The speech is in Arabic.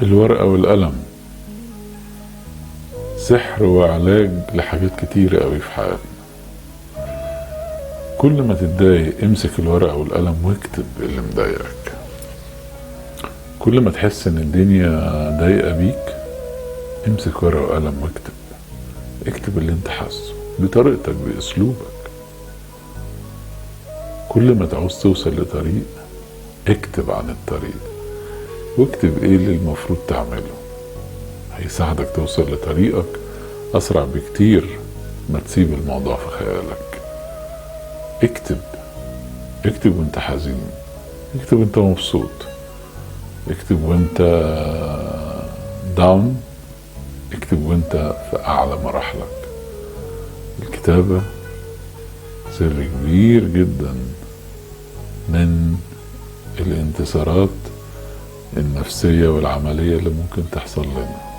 الورقة والقلم سحر وعلاج لحاجات كتيرة قوي في حياتنا. كل ما تتضايق امسك الورقة والقلم واكتب اللي مضايقك. كل ما تحس ان الدنيا ضايقة بيك امسك ورقة وقلم واكتب. اكتب اللي انت حاسه بطريقتك باسلوبك. كل ما تعوز توصل لطريق اكتب عن الطريق واكتب ايه اللي المفروض تعمله. هيساعدك توصل لطريقك اسرع بكتير ما تسيب الموضوع في خيالك. اكتب. اكتب وانت حزين، اكتب وانت مبسوط، اكتب وانت داون، اكتب وانت في اعلى مراحلك. الكتابة سر كبير جدا من الانتصارات النفسية والعملية اللي ممكن تحصل لنا.